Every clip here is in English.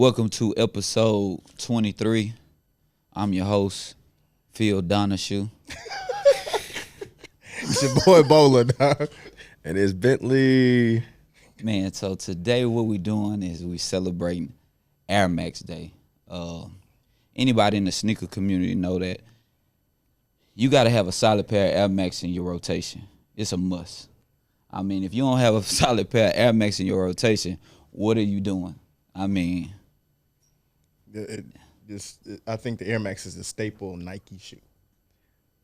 Welcome to episode 23. I'm your host, Phil Donahue. It's your boy Bowler, dog. And it's Bentley. Man, so today what we doing is we celebrating Airmax Day. Anybody in the sneaker community know that you got to have a solid pair of Air Max in your rotation. It's a must. I mean, if you don't have a solid pair of Air Max in your rotation, what are you doing? I mean, I think the Air Max is a staple Nike shoe.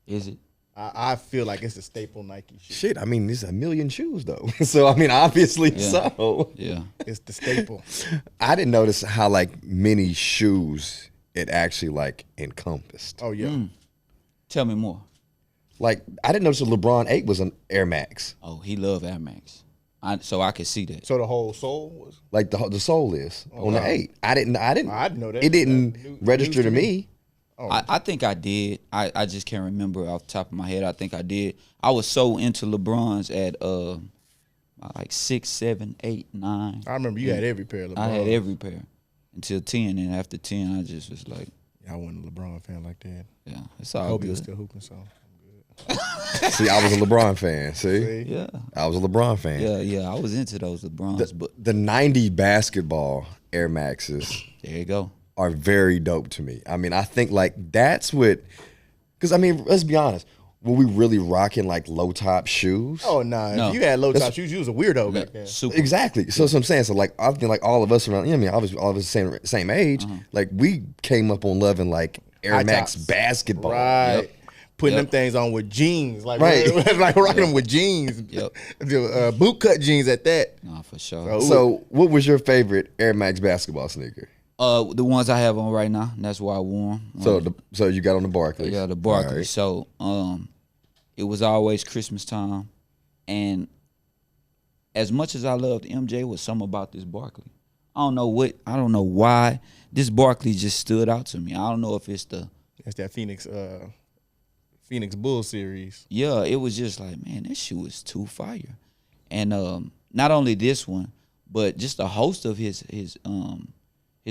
Is it? I feel like it's a staple Nike shoe. Shit, I mean, there's a million shoes though. So I mean, obviously so. Yeah. It's the staple. I didn't notice how like many shoes it actually like encompassed. Oh yeah. Tell me more. Like I didn't notice that LeBron 8 was an Air Max. Oh, he loved Air Max. So I could see that. So the whole sole was. Like the sole is on the 8. I didn't know that. It didn't That register news to to me. Oh. I think I did. I just can't remember off the top of my head. I think I did. I was so into LeBron's at like 6, 7, 8, 9. I remember you had every pair of LeBron. I had every pair until 10, and after 10, I just was like, I wasn't a LeBron fan like that. yeah, it's I all hope he good. was still hooping, so I'm good. See, I was a LeBron fan. See? Yeah, I was a LeBron fan. yeah. I was into those LeBrons, but The 90 basketball Air Maxes there you go. are very dope to me. I mean, I think like that's what, because I mean, let's be honest, were we really rocking like low top shoes? Oh nah. No. If you had low top shoes, you was a weirdo back then. Super. Exactly. So that's what I'm saying. So like I think like all of us around, you know, I mean, obviously all of us the same age, like we came up on loving like Air High Max tops. basketball. Right. Yep. Putting Yep. them things on with jeans, like Right. like rocking them with jeans. Yep. The boot cut jeans at that. Nah, for sure. So what was your favorite Air Max basketball sneaker? The ones I have on right now, and that's why I wore them. So you got on the Barclays. Yeah, the Barclays. All right. So it was always Christmas time, and as much as I loved MJ, was something about this Barkley. I don't know why this Barkley just stood out to me. I don't know if it's That's that Phoenix Bull series. yeah, it was just like, man, this shoe is too fire. And not only this one, but just a host of his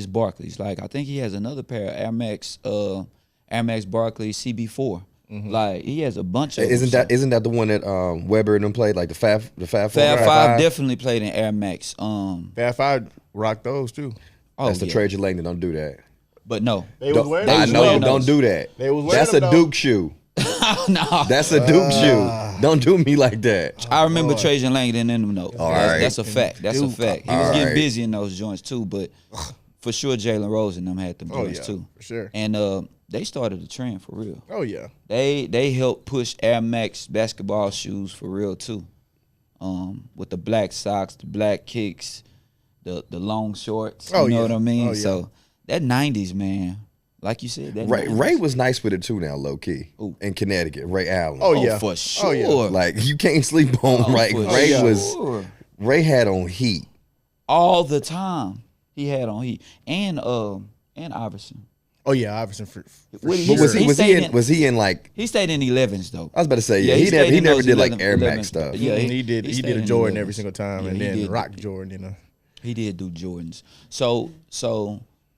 Barclays. Like I think he has another pair of Air Max Barclays CB4. Like he has a bunch of Isn't them. that the one that Weber and them played, like the Fab Fab Five definitely played in Air Max. Fab Five rocked those too. That's the Trajan Langdon. Don't do that. But no. They was wearing I them. know. wearing Don't those. do that. They was wearing That's them, a though. Duke shoe. No. That's a Duke shoe. Don't do me like that. I remember Trajan Langdon in them though. right. That's a fact. That's a Duke. fact. He All was getting right. busy in those joints too, but for sure Jalen Rose and them had them Oh joints yeah, too. for sure. And they started the trend for real. Oh yeah. They helped push Air Max basketball shoes for real too. With the black socks, the black kicks, the long shorts. Oh, you know yeah. what I mean? Oh, yeah. So that 90s, man, like you said, that Ray 90s. was nice with it too now, low key. Ooh. In Connecticut, Ray Allen. Oh yeah. for Oh, sure. yeah. Like you can't sleep on Ray. for Ray sure. Ray had on heat. All the time he had on heat. And Iverson. Oh yeah, Iverson for What sure. But was he in like? He stayed in 11s though. I was about to say Yeah, he stayed in never those did like 11 Air 11 Max stuff. Yeah, he did stayed a in Jordan 11s. every single time, Yeah, and he then did. rock Jordan. He did do Jordans. So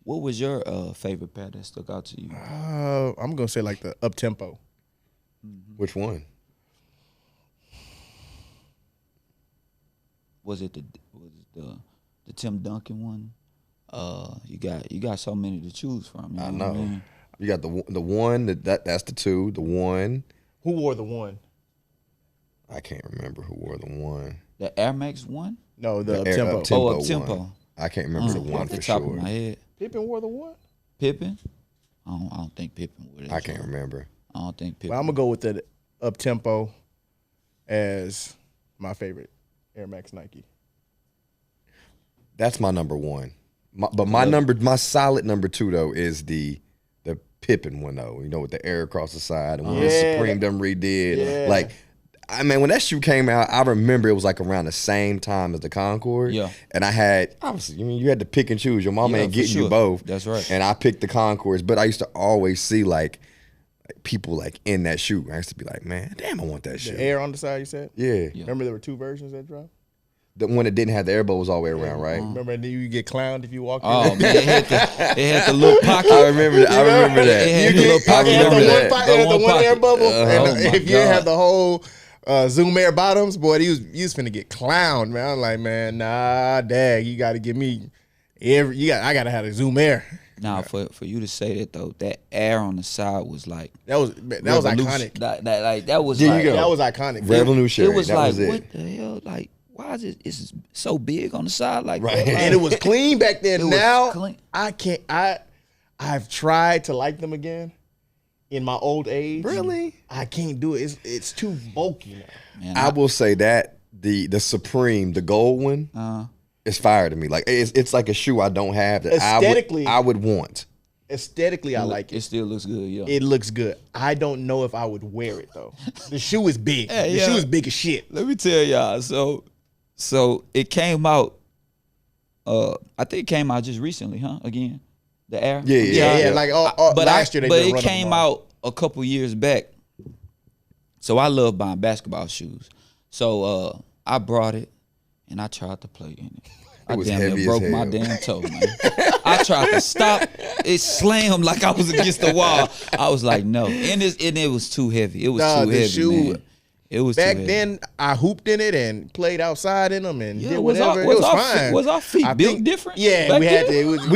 what was your favorite pair that stuck out to you? I'm gonna say like the up tempo. Which one? Was it the Tim Duncan one? You got so many to choose from. You I know. What know. mean? You got the one that's the two. The one Who wore the one? I can't remember who wore the one. The Air Max one? No, the up Air- tempo. up tempo. Up tempo. one. I can't remember the one Off the for top sure. of my head. Pippen wore the one. Pippen? I don't think Pippen would. I can't remember. I don't think Pippen. Well, I'm gonna go with the up tempo as my favorite Air Max Nike. That's my number one. My solid number two though is the Pippen one though. You know, with the air across the side and when Yeah. Supreme them redid. Yeah. Like, I mean, when that shoe came out, I remember it was like around the same time as the Concord. Yeah. And I had obviously, I mean, you had to pick and choose. Your mama Yeah, ain't for getting you sure. both. That's right. And I picked the Concords, but I used to always see like people like in that shoe. I used to be like, man, damn, I want that shoe. The air on the side, you said? Yeah. Yeah. Remember there were two versions that dropped? the one that didn't have the air bubbles all the way around, right? Remember, then you get clowned if you walk Oh in. man, it had the little pocket. I remember that. I remember that. It had You the little get, pocket. it had remember the that. one, it had the one air bubble, and Oh, my if you didn't God. have the whole Zoom Air bottoms, boy, you was finna get clowned, man. I'm like, man, nah, dad, you got to give me I got to have a Zoom Air. Now, for you to say that though, that air on the side was like That was iconic. That was There you like, go. That was iconic. Revolutionary. It was that like, was it. what the hell? Like, why is it's so big on the side like Right. that? Like, And it was clean back then. It was Now clean. I can't. I've tried to like them again in my old age. Really? I can't do it. It's too bulky now. man, I will say that the Supreme, the gold one, is fire to me. Like it's like a shoe I don't have that Aesthetically- I would want. Aesthetically, I like it it. still looks good, yeah. It looks good. I don't know if I would wear it though. The shoe is big. The yeah. shoe is big as shit. Let me tell y'all. So it came out. I think it came out just recently, huh? Again, the Air. Yeah. Like last year they but did it run came them all. out a couple years back. So I love buying basketball shoes. So I brought it and I tried to play in it. I was damn heavy near as broke hell. my damn toe, man. I tried to stop. It slammed like I was against the wall. I was like, no. And it was too heavy. It was Nah, too the heavy, shoe- man. It was Back too heavy. then, I hooped in it and played outside in them and Yeah, did was whatever. our- it was was our fine. feet- was our feet I built think- different Yeah, back we had then? to. It was,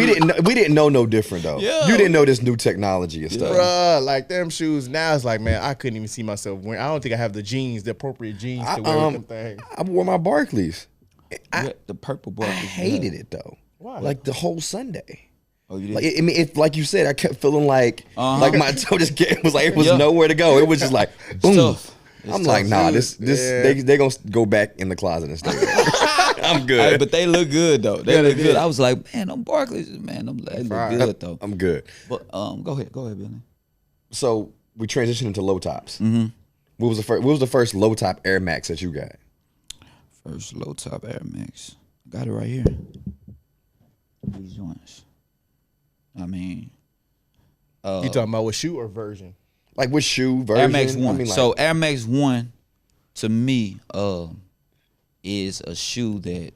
We didn't know no different though. Yeah. You didn't know this new technology and stuff. Bruh, like them shoes. Now it's like, man, I couldn't even see myself wearing. I don't think I have the appropriate jeans to wear with them things. I wore my Barclays. Yeah, the purple bar. I hated it though. Why? Like the whole Sunday. Oh, you did? Like I mean, like you said, I kept feeling like my toe just was like it was Yeah. nowhere to go. It was just like boom. tough. It's I'm tough. like, nah, this Yeah. they gonna go back in the closet and stay there. I'm good. Hey, but they look good though. They Yeah, they look good. did. I was like, man, them Barclays, man, they look Fire. good though. I'm good. But go ahead, Billy. So we transitioned into low tops. Mm-hmm. What was the first low top Air Max that you got? First low top Air Max. Got it right here. These joints. I mean, You talking about what shoe or version? Like which shoe version? Air Max 1. I mean, like, So Air Max 1 to me is a shoe that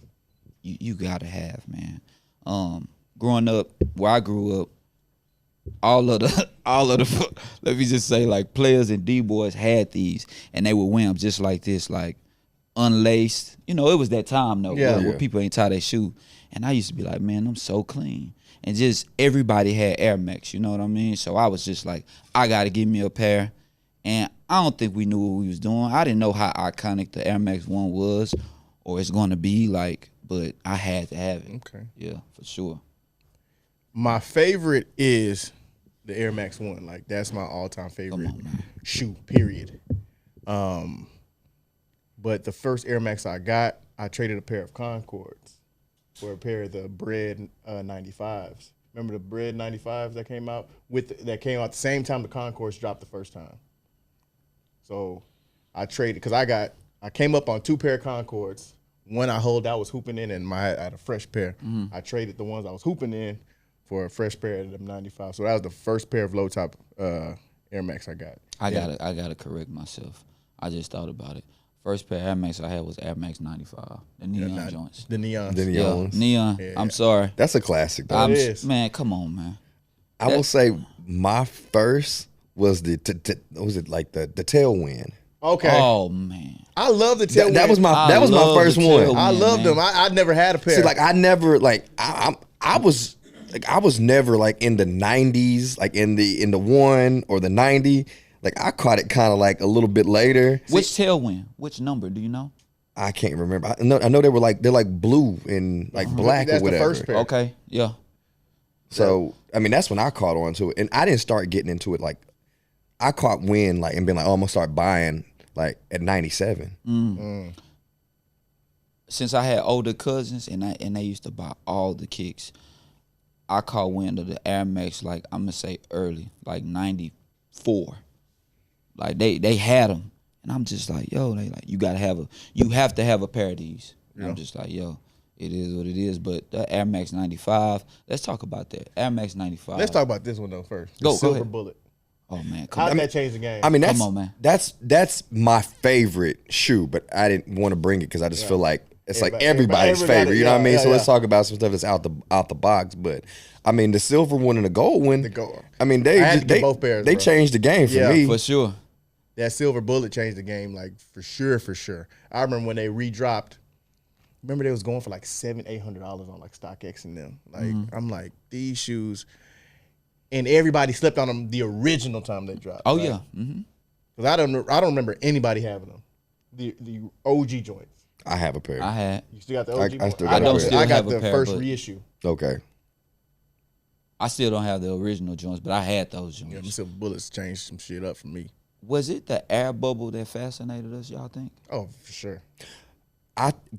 you gotta have, man. Growing up where I grew up, all of the let me just say, like, players and D-boys had these and they would wear them just like this, like unlaced. You know, it was that time though, where people ain't tie their shoe. And I used to be like, man, I'm so clean. And just everybody had Air Max, you know what I mean? So I was just like, I got to give me a pair. And I don't think we knew what we was doing. I didn't know how iconic the Air Max 1 was or it's going to be like, but I had to have it. Okay. Yeah, for sure. My favorite is the Air Max 1. Like, that's my all-time favorite shoe, period. But the first Air Max I got, I traded a pair of Concords for a pair of the Bread 95s. Remember the Bread 95s that came out? That came out at the same time the Concords dropped the first time. So I traded, because I came up on 2 pair of Concords. One I was hooping in, and I had a fresh pair. I traded the ones I was hooping in for a fresh pair of them 95. So that was the first pair of low top Air Max I got. I gotta correct myself. I just thought about it. First pair of Air Max I had was Air Max 95, the neon joints. The neons. the neon ones. Neon. Yeah. I'm sorry. That's a classic though. It is. Man, come on, man. I will say my first was the Tailwind. Okay. Oh man. I love the tailwind. That was my I my love first the one. Tailwind. I loved man. them. I never had a pair. See, like I never like I was never like in the 90s, like in the 1 or the 90. Like I caught it kind of like a little bit later. Which tailwind? Which number? Do you know? I can't remember. I know they're like blue and like black That's or the whatever. first pair. Okay. Yeah. So I mean that's when I caught on to it, and I didn't start getting into it like I caught wind like and been like, oh, I'm gonna start buying like at 97. Since I had older cousins and they used to buy all the kicks, I caught wind of the Air Max like I'm gonna say early, like 94. Like they had them, and I'm just like, yo, they like you have to have a pair of these. And I'm just like, yo, it is what it is. But the Air Max 95, let's talk about that. Air Max 95. Let's talk about this one though first. The Go Silver ahead. Bullet. Oh man, How come did on. that change the game? I mean Come on, man. that's my favorite shoe, but I didn't want to bring it because I just feel like it's like everybody's favorite. You know what I mean? So let's talk about some stuff that's out the box. But I mean, the silver one and the gold one. I mean, they both pairs. They changed the game for me for sure. That silver bullet changed the game, like for sure. I remember when they redropped. Remember they was going for like $700-800 on like StockX and them. Like I'm like, these shoes, and everybody slept on them the original time they dropped. Oh right? yeah. Because I don't remember anybody having them. The OG joints. I have a pair. I had. You still got the OG? I still got don't a pair. still I got have a the pair, first but- reissue. Okay. I still don't have the original joints, but I had those Yeah, joints. them silver bullets changed some shit up for me. Was it the air bubble that fascinated us, y'all think? Oh, for sure.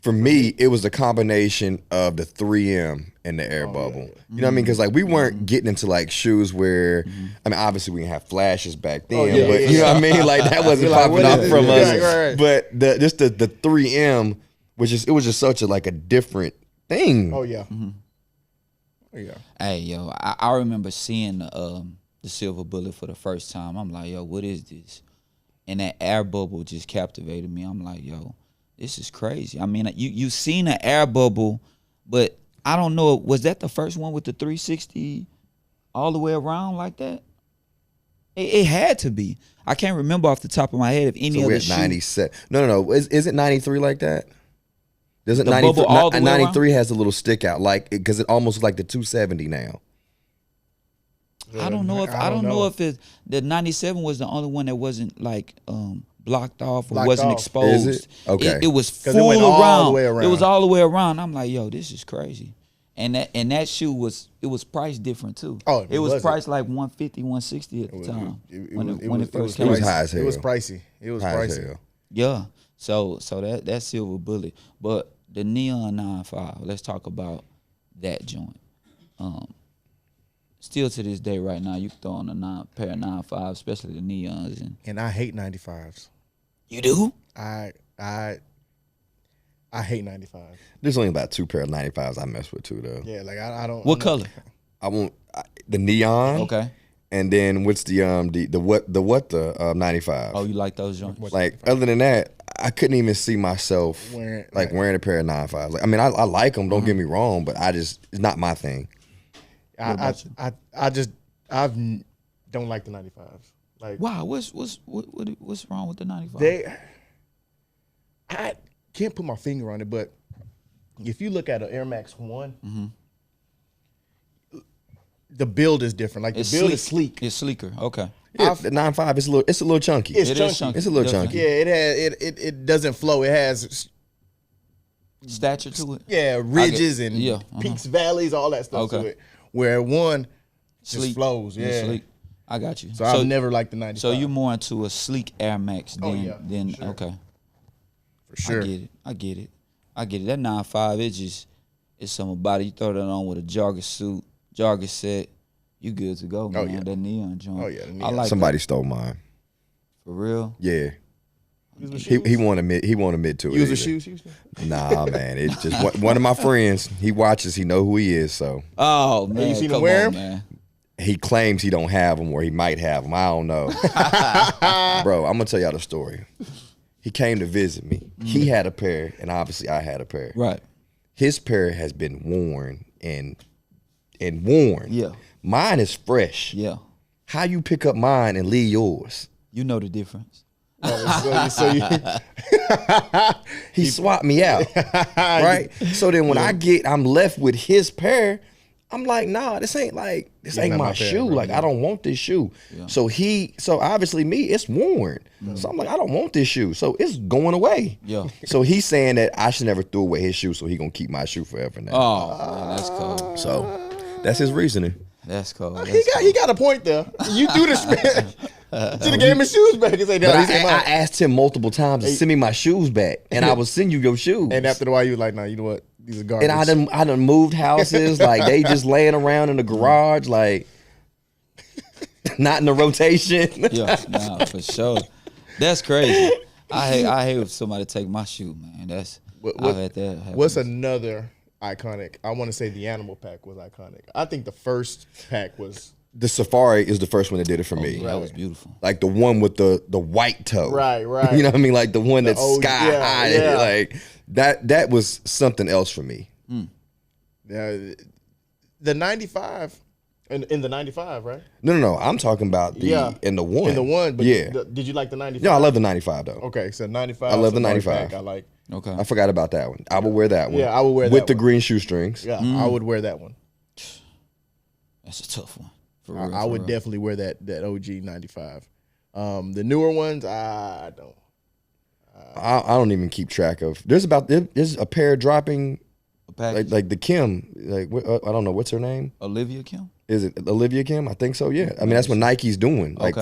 For me, it was the combination of the 3M and the air bubble. You know what I mean? Because like we weren't getting into like shoes where, I mean, obviously we didn't have flashes back then, but you know what I mean? Like that wasn't You're like, popping what off is from this? us. Right. But the 3M was just such a different thing. Oh yeah. Oh yeah. Hey, yo, I remember seeing the silver bullet for the first time. I'm like, yo, what is this? And that air bubble just captivated me. I'm like, yo, this is crazy. I mean, you seen an air bubble, but I don't know. Was that the first one with the 360 all the way around like that? It had to be. I can't remember off the top of my head if any So other we're at shoe. 97. No. Is it 93 like that? Doesn't The 93 bubble all the way 93 has a little stick out, like because it almost looks like the 270 now. I don't know if the 97 was the only one that wasn't like blocked off or Blocked wasn't off. exposed. Is it? Okay. It was 'Cause full it went all around. the way around. It was all the way around. I'm like, yo, this is crazy. And that shoe was priced different too. Oh, it was was priced like 150, 160 at the time when it first It came. was out. high as hell. It was pricey. It was High as pricey. hell. Yeah. So that silver bullet, but the neon 95. Let's talk about that joint. Still to this day, right now, you can throw on a pair of 95, especially the neons. And And I hate 95s. you do? I hate 95s. There's only about 2 pair of 95s I mess with too, though. Yeah, like I don't. What color? I want the neon. Okay. And then what's the 95? Oh, you like those joints? Like other than that, I couldn't even see myself wearing a pair of 95s. Like, I mean, I like them. Don't get me wrong, but it's not my thing. I don't like the 95s. Like Wow, what's wrong with the 95? I can't put my finger on it, but if you look at an Airmax 1, the build is different. Like the build is sleek. It's sleeker. Okay. Yeah, the 95 it's a little chunky. It's It is chunky. chunky. It's a little Definitely. chunky. Yeah, it doesn't flow. It has Stature to it. ridges and yeah, peaks, valleys, all that stuff to Okay. it. Where one just Sleek. flows. It's Yeah. sleek. I got you. So I've never liked the 95. So you're more into a sleek Air Max than for sure. okay. for sure. I get it. That 95, it's something about it. You throw that on with a jogger suit, jogger set, you good to go, man. yeah. That neon joint. Oh, yeah, the I neon. like Somebody that. stole mine. For real. Yeah. Use with He shoes? won't admit to it. Use with either. shoes, Houston? Nah, man. It's just one of my friends. He watches. He know who he is. So Oh man, you seen him come wear on, 'em? man. he claims he don't have them, or he might have them. I don't know. Bro, I'm gonna tell y'all the story. He came to visit me. He had a pair, and obviously I had a pair. Right. His pair has been worn and worn. Yeah. Mine is fresh. Yeah. How you pick up mine and leave yours? You know the difference. He swapped me out, right? So then when I'm left with his pair, I'm like, nah, this ain't not my my pair, shoe. bro. Like, I don't want this shoe. Yeah. So obviously me, it's worn. So I'm like, I don't want this shoe. So it's going away. Yeah. So he's saying that I should never throw away his shoe, so he gonna keep my shoe forever now. Oh, man, that's cold. So that's his reasoning. That's cold. He got a point there. You do the spin. Should have gave him his shoes back and say, But no, I asked him multiple times to send me my shoes back, and I will send you your shoes. And after the while, you was like, nah, you know what? These are garbage. And I done moved houses, like they just laying around in the garage, like not in the rotation. Yeah, nah, for sure. That's crazy. I hate if somebody take my shoe, man. I've had that happen. What's another iconic? I want to say the animal pack was iconic. I think the first pack was The Safari is the first one that did it for me. Yeah, that was beautiful. Like the one with the white toe. Right. You know what I mean? Like the one that's old- sky yeah, high. yeah. Like that was something else for me. The 95 in the 95, right? No. I'm talking about in the one. In the one, but yeah. Did you like the 95? No, I love the 95 though. Okay, so 95. I love the so 95. I like. Okay. I forgot about that one. I would wear that one. Yeah, I would wear that with the one. green shoestrings. Yeah, I would wear that one. That's a tough one. For real, I would definitely wear that OG 95. The newer ones, I don't. I don't even keep track of. There's a pair dropping, like the Kim. Like I don't know what's her name. Olivia Kim. Is it Olivia Kim? I think so. Yeah. I mean that's what Nike's doing. Like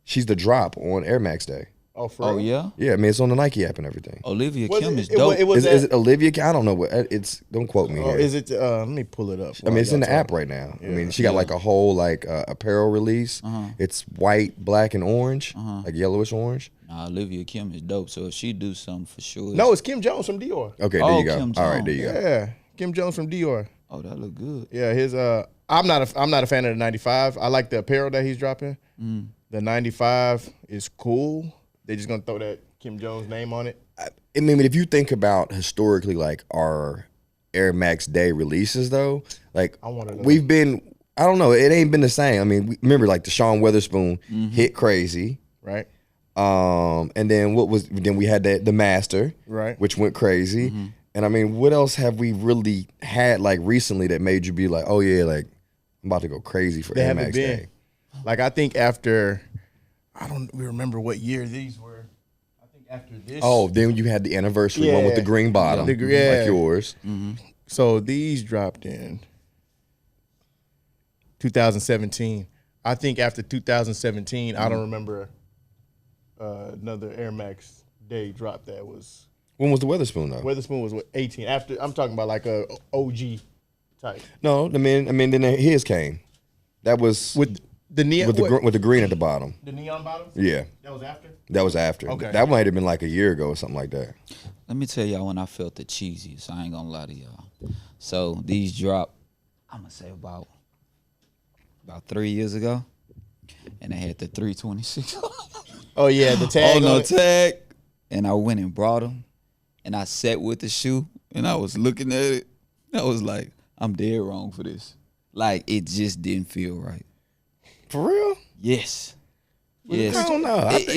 she's the drop on Airmax Day. Oh, for real? Yeah. Yeah, I mean it's on the Nike app and everything. Olivia Kim is dope. Is it Olivia Kim? I don't know what it's. Don't quote me here. Is it? Let me pull it up. I mean, it's in the app right now. Yeah. I mean, she got like a whole apparel release. It's white, black, and orange, like yellowish orange. Nah, Olivia Kim is dope. So if she do something for sure. No, it's Kim Jones from Dior. Okay, there you go. Kim All right, there you go. Yeah, Kim Jones from Dior. Oh, that look good. Yeah, his. I'm not a fan of the 95. I like the apparel that he's dropping. The 95 is cool. They're just gonna throw that Kim Jones name on it. I mean, if you think about historically, like our Air Max Day releases, though, like we've been, I don't know, it ain't been the same. I mean, remember like the Sean Weatherspoon hit crazy, right? And then then we had the Master, right, which went crazy. And I mean, what else have we really had like recently that made you be like, oh yeah, like I'm about to go crazy for Air Max Day? Like I think after. I don't remember what year these were. I think after this. Oh, then you had the anniversary one with the green bottom, like yours. So these dropped in 2017. I think after 2017, I don't remember another Air Max Day drop that was. When was the Weatherspoon though? Weatherspoon was 18. After I'm talking about like a OG type. No, I mean then his came. That was with the neon with the green at the bottom. The neon bottom? Yeah. That was after? That was after. Okay. That might have been like a year ago or something like that. Let me tell y'all when I felt the cheesiest. I ain't gonna lie to y'all. So these dropped, I'm gonna say about 3 years ago, and they had the 326. Oh yeah, the tag. Oh no, tag. And I went and brought them, and I sat with the shoe, and I was looking at it. I was like, I'm dead wrong for this. Like it just didn't feel right. For real? Yes. Yes. I don't know. It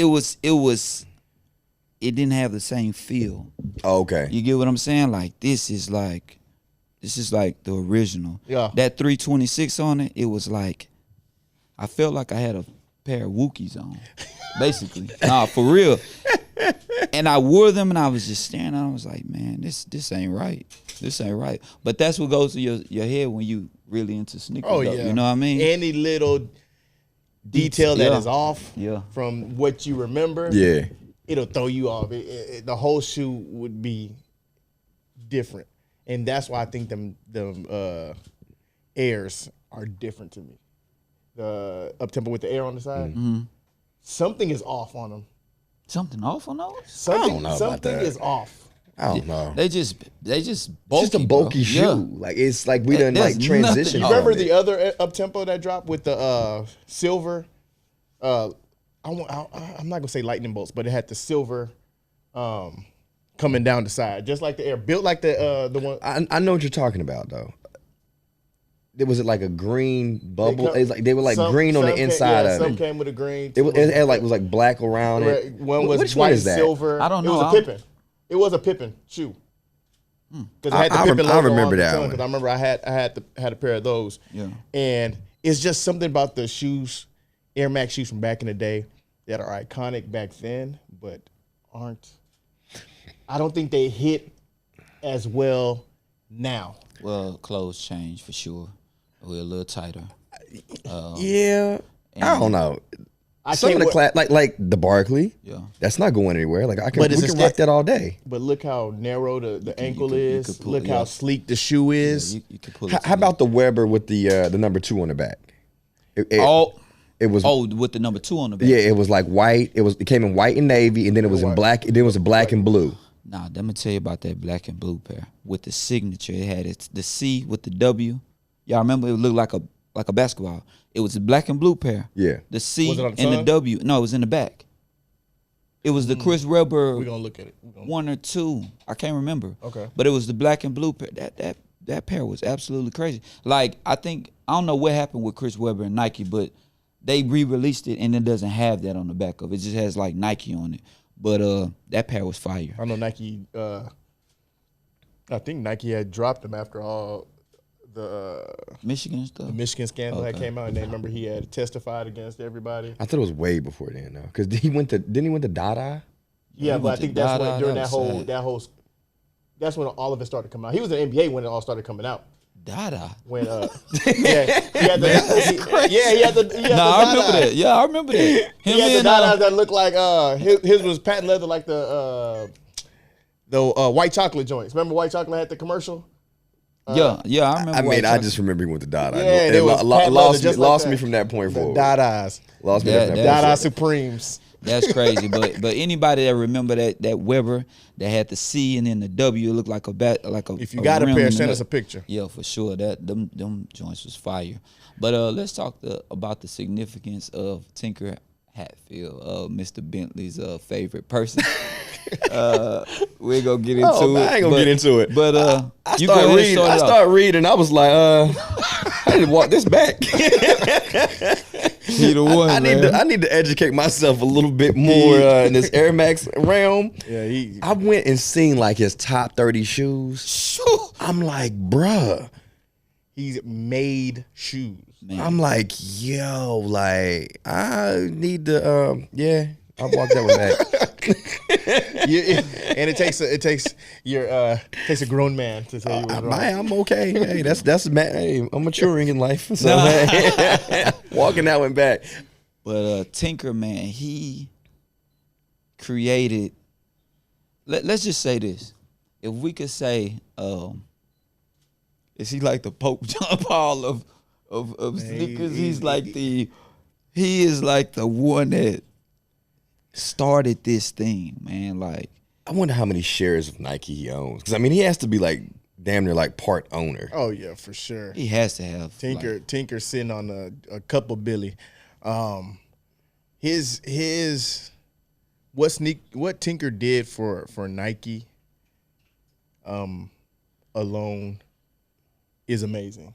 didn't have the same feel. Oh, okay. You get what I'm saying? Like this is like the original. Yeah. That 326 on it, it was like I felt like I had a pair of Wookiees on. Basically. Nah, for real. And I wore them and I was just staring at them. I was like, man, this ain't right. This ain't right. But that's what goes to your head when you really into sneakers. Oh, though. yeah. You know what I mean? Any little detail that is off Yeah. from what you remember, Yeah. it'll throw you off. The whole shoe would be different, and that's why I think the Airs are different to me. The up tempo with the air on the side, something is off on them. Something off on those? Something about that. is off. I don't know. They just bulky. It's just a bulky bro. shoe. Yeah. Like it's like we done There's like transition. You remember the other up tempo that dropped with the silver? I'm not gonna say lightning bolts, but it had the silver coming down the side, just like the Air, built like the one. I know what you're talking about though. Was it like a green bubble? It's like they were like green on the inside of it. Some came with a green. It had like was like black around it. One was Which white, one is that? silver. I don't know. It was a Pippin. It was a Pippin shoe. Because it had the I Pippin logo remember on the that tongue, one. because I remember I had a pair of those. Yeah. And it's just something about the shoes, Air Max shoes from back in the day, that are iconic back then, but aren't. I don't think they hit as well now. Well, clothes change for sure. We're a little tighter. Yeah. I don't know. Some of can't the like the Barkley. Yeah. That's not going anywhere. Like But we can rock that all day. But look how narrow the ankle you is. could pull- Look how sleek the shoe is. You can pull it. How about the Weber with the number 2 on the back? It was with the number 2 on the back. yeah, it was like white. It came in white and navy, and then it was in black. And then it was a black and blue. Nah, let me tell you about that black and blue pair with the signature. It had the C with the W. Y'all remember it looked like a basketball. It was a black and blue pair. Yeah. The C Was it on the and the tongue? W. No, it was in the back. It was the Chris Webber We're gonna look at it. 1 or 2. I can't remember. Okay. But it was the black and blue pair. That pair was absolutely crazy. Like, I don't know what happened with Chris Webber and Nike, but they re-released it and it doesn't have that on the back of it. It just has like Nike on it. But that pair was fire. I know Nike. I think Nike had dropped him after all the Michigan stuff. the Michigan scandal that came out, and they remember he had testified against everybody. I thought it was way before then though, because didn't he went to Dada? Yeah, he but I went think to that's Dada, when during that that was whole that's when all of it started coming out. He was in the NBA when it all started coming out. Dada. When he had the No, I remember that. Yeah, I remember that. He had the Dadas that looked like his was patent leather, like the white chocolate joints. Remember white chocolate had the commercial? Yeah, I remember. I mean, White I Chocolate. just remember he went to Dada. Yeah, they was patent leather, lost just like me that. from that point The forward. Dadas. Lost me from that point Dada forward. Supremes. That's crazy. But anybody that remember that Weber that had the C and then the W, it looked like a bat, like a. If you got a rim pair, in the send nut. us a picture. Yeah, for sure. Them joints was fire. But let's talk about the significance of Tinker Hatfield, Mr. Bentley's favorite person. We're gonna get into it. I ain't gonna get into it. But I you go ahead and start it off. started reading. I was like, I need to walk this back. He the one, I need to educate myself a little bit more in this Airmax realm. Yeah, I went and seen like his top 30 shoes. Shoo. I'm like, bruh. he's made shoes. Man. I'm like, yo, like I need to. I'll walk that one back. And it takes a grown man to tell you what's wrong. I'm okay. Hey, hey, I'm maturing in life. So hey, walking that one back. But Tinker, man, he created. Let's just say this: if we could say, is he like the Pope John Paul of sneakers? He is like the one that started this thing, man. Like, I wonder how many shares of Nike he owns. Because I mean, he has to be like damn near like part owner. Oh yeah, for sure. he has to have Tinker sitting on a couple Billy. What Tinker did for Nike alone is amazing.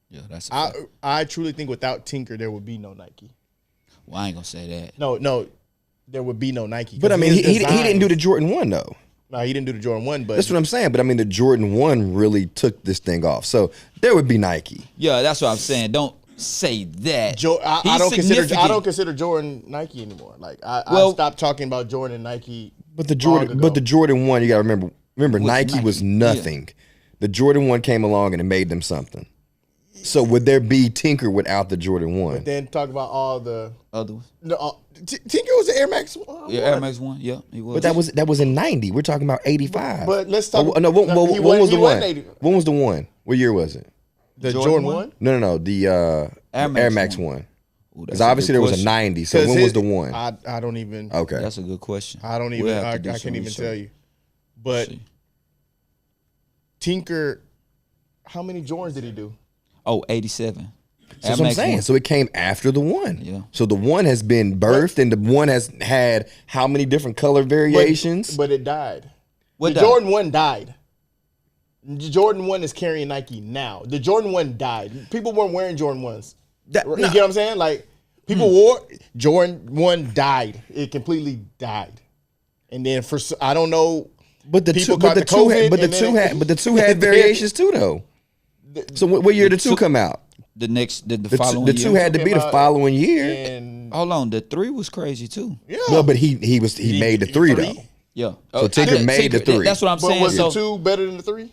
Yeah, that's. A fact. I truly think without Tinker there would be no Nike. Well, I ain't gonna say that. No, there would be no Nike. But I mean, he didn't do the Jordan 1 though. No, he didn't do the Jordan 1, but That's what I'm saying. But I mean, the Jordan 1 really took this thing off. So there would be Nike. Yeah, that's what I'm saying. Don't say that. I don't significant. consider Jordan Nike anymore. Like I stopped talking about Jordan and Nike. But the Jordan 1, you gotta remember Nike was nothing. The Jordan 1 came along and it made them something. So would there be Tinker without the Jordan 1? But then talk about all the Other ones. no. Tinker was the Air Max. Yeah, Air Max 1. Yeah, he was. But that was in 90. We're talking about 85. But let's talk. When was the one? 80. When was the one? What year was it? The Jordan Jordan 1? 1? No. The Air Max 1. Ooh, that's Because a obviously good there was a question. 90. So when was the one? I don't even. Okay. That's a good question. I don't even. We'll have I to do can't some even research. tell you. But See. Tinker, how many Jordans did he do? Oh, 87. So that's what I'm saying. 1. So it came after the 1. Yeah. So the 1 has been birthed and the 1 has had how many different color variations? But it died. What the died? Jordan 1 died. The Jordan 1 is carrying Nike now. The Jordan 1 died. People weren't wearing Jordan 1s. You get what I'm saying? Like, people wore Jordan 1 died. It completely died. And then I don't know. But the people two, but caught the the two, COVID, had, but the and two then- had, but the two had variations too, though. So what year did the 2 come out? The The following two year. had to be Came the out following year. And Hold on, the 3 was crazy too. yeah. No, but he made the 3 though. Yeah. So Tinker made the 3. That's what I'm But saying. was So the 2 better than the 3?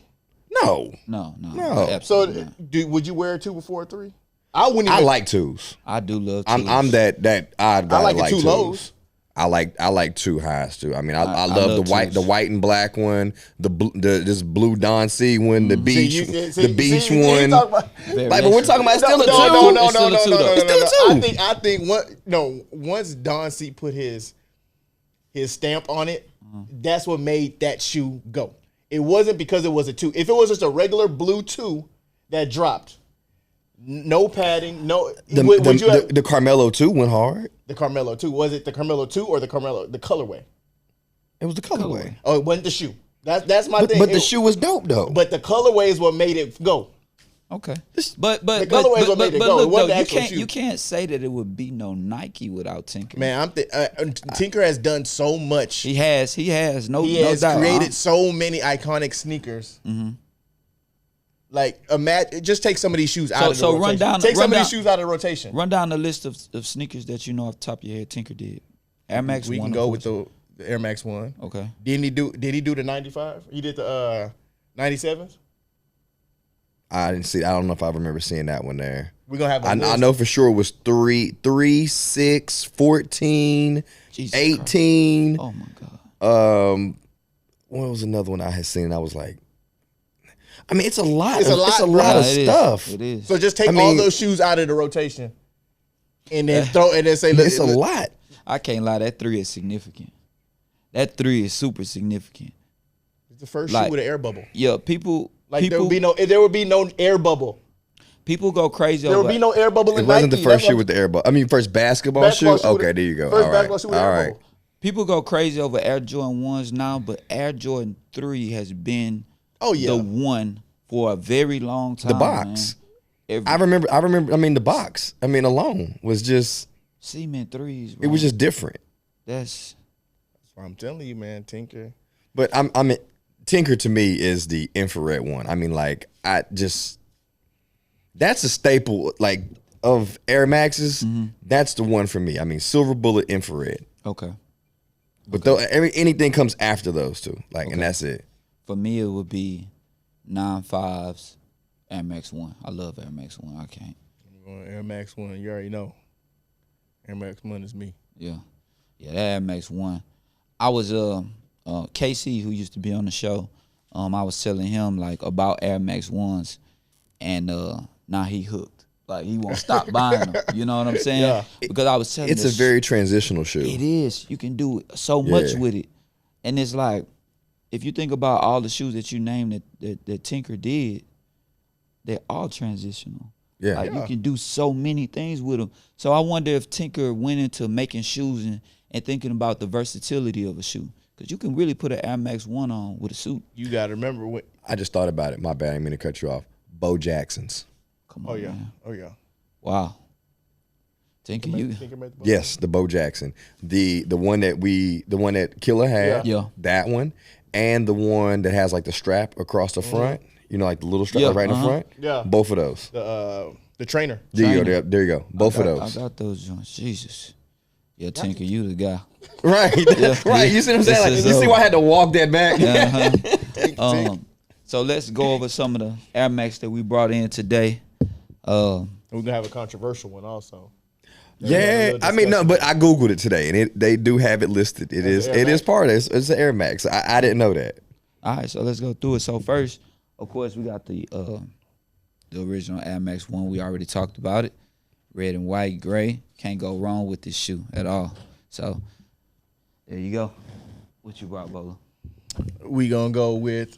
No, no. So absolutely not. would you wear a 2 before a 3? I wouldn't. I Even, like 2s. I do love. I'm twos. that odd guy. I like that the 2 2s. lows. I like 2 highs too. I mean, I I love love the twos. white and black one, this blue Don C one, the beach See, one. Very Like, but we're nice. talking about still a 2. No. It's still a 2 though. It's still a 2. I think once Don C put his stamp on it, that's what made that shoe go. It wasn't because it was a 2. If it was just a regular blue 2 that dropped, No padding. No. The Carmelo 2 went hard. The Carmelo 2. Was it the Carmelo 2 or the colorway? It was the colorway. Oh, it wasn't the shoe. That's my thing. But the shoe was dope though. But the colorway is what made it go. Okay, but the colorway is what made it go. It wasn't the actual shoe. You can't say that it would be no Nike without Tinker. Man, Tinker has done so much. He has no doubt. Created so many iconic sneakers. Mm-hmm. Like, imagine, just take some of these shoes out of the rotation. Take some of these shoes out of the rotation. Run down the list of sneakers that you know off the top of your head Tinker did. Air Max 1. We can go with the Air Max 1. Okay. Did he do the 95? He did the 97s? I didn't see. I don't know if I remember seeing that one there. We're gonna have. I know for sure it was 3, 6, 14, Jesus 18. Christ. Oh my God. What was another one I had seen? I was like, I mean, it's a lot. It's a lot of stuff. It is. So just take all those shoes out of the rotation, and then say, it's a lot. I can't lie. That 3 is significant. That 3 is super significant. It's the first shoe with an air bubble. Yeah, people. There would be no air bubble. People go crazy. There would be no air bubble in Nike. It wasn't the first shoe with the air bubble. I mean, first basketball shoe. Okay, there you go. First basketball shoe with air bubble. People go crazy over Air Jordan 1s now, but Air Jordan 3 has been the one for a very long time. The box. I remember. I mean, the box. I mean, alone was just cement 3s. Bro. It was just different. That's what I'm telling you, man. Tinker. But Tinker to me is the infrared one. I mean, like, that's a staple, like, of Air Maxes. Mm-hmm. That's the one for me. I mean, silver bullet infrared. Okay. But anything comes after those two, like, and that's it. For me, it would be 9.5s, Air Max 1. I love Air Max 1. I can't. I'm going Air Max 1. You already know. Air Max 1 is me. Yeah. Yeah, that Air Max 1. I was Casey, who used to be on the show, I was telling him like about Air Max 1s, and now he hooked. Like, he won't stop buying them. You know what I'm saying? Yeah. Because I was telling him, it's a very transitional shoe. It is. You can do so much with it, and it's like, if you think about all the shoes that you named that Tinker did, they're all transitional. Yeah. Like, you can do so many things with them. So I wonder if Tinker went into making shoes and thinking about the versatility of a shoe. Because you can really put an Air Max 1 on with a suit. You got to remember what. I just thought about it. My bad. I didn't mean to cut you off. Bo Jackson's. Come on. Man. Oh, yeah. Wow. Tinker, Yes, the Bo Jackson. The one that Killer had. Yeah. That one. And the one that has like the strap across the front. You know, like the little strap right in the front. Yeah. Both of those. The trainer. There you go. There you go. Both of those. I got those joints. Jesus. Yeah, Tinker, you the guy. Right. Right. You see what I'm saying? Like, you see why I had to walk that back? So let's go over some of the Air Max that we brought in today. We're going to have a controversial one also. Yeah, I mean, no, but I Googled it today, and they do have it listed. It is part of it. It's an Air Max. I didn't know that. All right, so let's go through it. So first, of course, we got the original Air Max 1. We already talked about it. Red and white, gray. Can't go wrong with this shoe at all. So there you go. What you brought, Bolo? We going to go with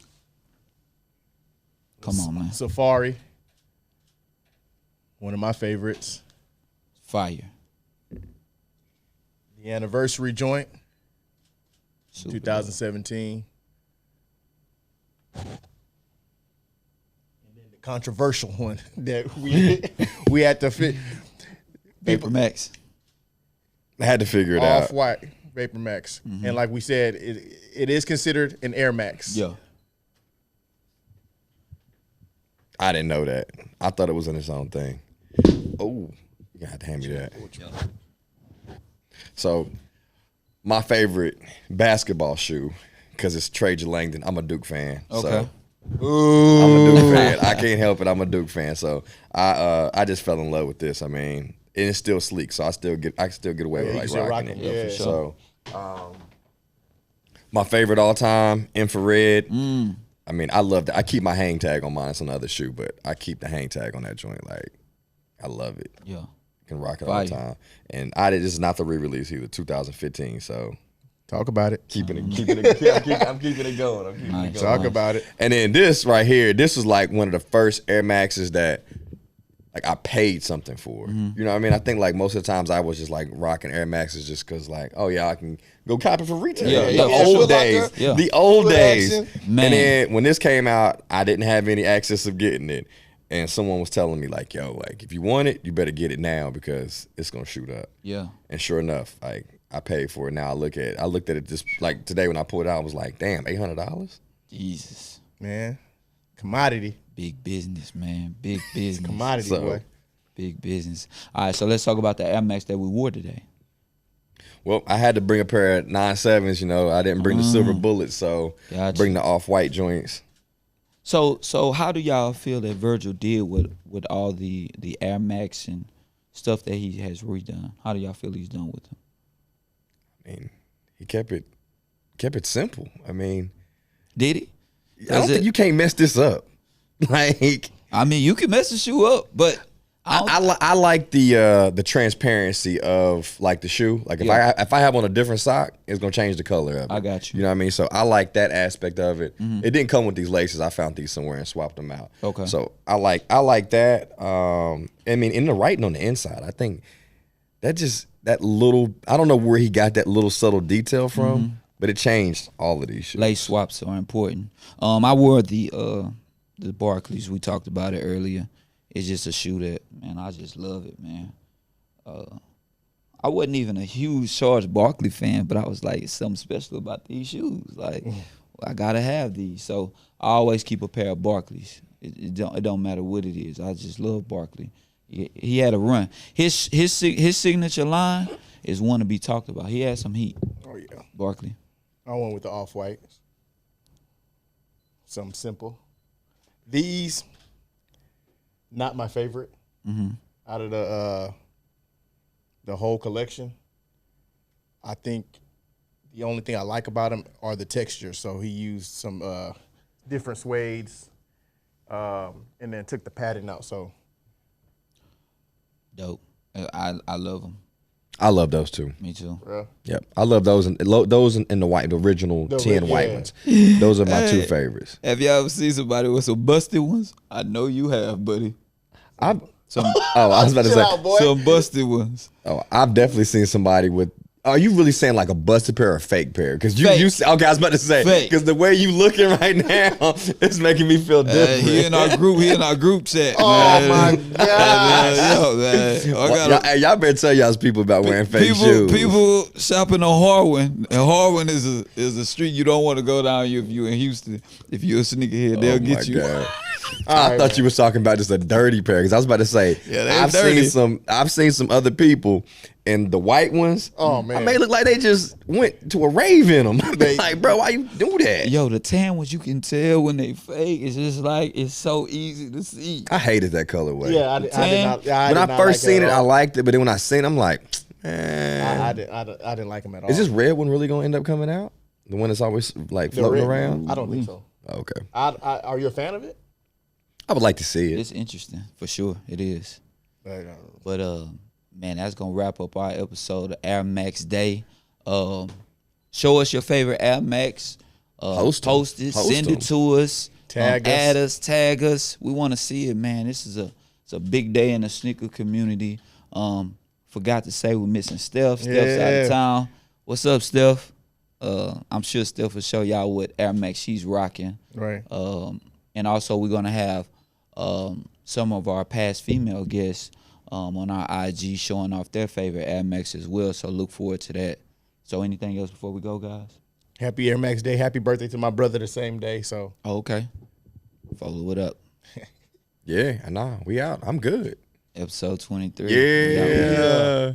Come on, man. Safari. One of my favorites. Fire. The anniversary joint. Super 2017. And then the controversial one that we had to fit. Vapor Max. I had to figure it out. Off-white Vapor Max. Mm-hmm. And like we said, it is considered an Air Max. Yeah. I didn't know that. I thought it was in its own thing. Oh, you got to hand me that. So, my favorite basketball shoe, because it's Trajan Langdon. I'm a Duke fan. Okay. So, I'm a Duke fan. I can't help it. I'm a Duke fan. So, I just fell in love with this. I mean, and it's still sleek, so I can still get away with like rocking it. Yeah, for sure. So, my favorite all time, infrared. I mean, I love that. I keep my hang tag on mine. It's on the other shoe, but I keep the hang tag on that joint. Like, I love it. Yeah. Can rock it all the time. And this is not the re-release either, 2015. So talk about it. I'm keeping it going. Talk about it. And then this right here, this was like one of the first Air Maxes that like I paid something for. You know what I mean? I think like most of the times I was just like rocking Air Maxes just because like, oh yeah, I can go cop it for retail. Yeah, The yeah, old Foot days. Locker. Yeah. The old Foot days. action. Man. And then when this came out, I didn't have any access of getting it. And someone was telling me like, yo, like if you want it, you better get it now because it's gonna shoot up. Yeah. And sure enough, like I paid for it. Now I looked at it just like today when I pulled it out, I was like, damn, $800? Jesus. Man, commodity. Big business, man. Big business. Commodity, So- boy. Big business. All right, so let's talk about the Air Max that we wore today. Well, I had to bring a pair of 9.7s, you know. I didn't bring the silver bullets, so Gotcha. bring the off-white joints. So how do y'all feel that Virgil did with all the Air Max and stuff that he has redone? How do y'all feel he's done with them? I mean, he kept it simple. I mean, Did he? I don't think you can't mess this up. Like, I mean, you can mess the shoe up, but I like the transparency of like the shoe. Like if I have on a different sock, it's gonna change the color of it. I got you. You know what I mean? So I like that aspect of it. It didn't come with these laces. I found these somewhere and swapped them out. Okay. So I like that. I mean, in the writing on the inside, I think that little. I don't know where he got that little subtle detail from, but it changed all of these shoes. lace swaps are important. I wore the Barclays. We talked about it earlier. It's just a shoe that, man, I just love it, man. I wasn't even a huge Charles Barkley fan, but I was like, it's something special about these shoes. Like, I gotta have these. So I always keep a pair of Barclays. It don't matter what it is. I just love Barkley. He had a run. His signature line is one to be talked about. He had some heat. Oh yeah. Barkley. I went with the off-white. Something simple. These, not my favorite out of the whole collection. I think the only thing I like about them are the texture. So he used some different suedes and then took the padding out. So Dope. I love them. I love those too. Me too. Yep, I love those and those in the white, the original The 10 white yeah. ones. Those are my two favorites. Have y'all ever seen somebody with some busted ones? I know you have, buddy. I Some was about to Chill say. out, boy. some busted ones. Oh, I've definitely seen somebody with. Are you really saying like a busted pair or a fake pair? Because you, Fake. okay, I was about to say Fake. because the way you looking right now, it's making me feel different. He in our group chat. Oh, man. my Man, gosh. yo, man. I Well, gotta- y'all better tell y'all's people about wearing fake shoes. People shopping on Harwin, and Harwin is a street you don't want to go down if you're in Houston. If you're a sneakerhead, they'll get my you. God. All I right, thought man. you was talking about just a dirty pair because I was about to say Yeah, they I've dirty. seen some other people and the white ones. Oh, I man. may look like they just went to a rave in them. They- Like, bro, why you do that? Yo, the tan ones you can tell when they fake. It's just like it's so easy to see. I hated that colorway. Yeah, I did not. I when did I not first like seen it, at I all. liked it, but then when I seen it, I'm like, man. I didn't like them at all. Is this red one really gonna end up coming out? The one that's always like The floating red- around? I don't think so. Okay. Are you a fan of it? I would like to see it. It's interesting for sure. It is. But, But man, that's gonna wrap up our episode of Air Max Day. Show us your favorite Air Max. Post 'em. Post it. Post Send 'em. it to us. Tag us. Add us. Tag us. We want to see it, man. This is it's a big day in the sneaker community. Forgot to say we're missing Steph. Steph's out Yeah. of town. What's up, Steph? I'm sure Steph will show y'all what Air Max she's rocking. right. And also we're gonna have some of our past female guests on our IG showing off their favorite Air Max as well. So look forward to that. So anything else before we go, guys? Happy Air Max Day. Happy birthday to my brother the same day. So Oh, okay. Follow it up. Yeah, nah, we out. I'm good. Episode 23. We out. Yeah.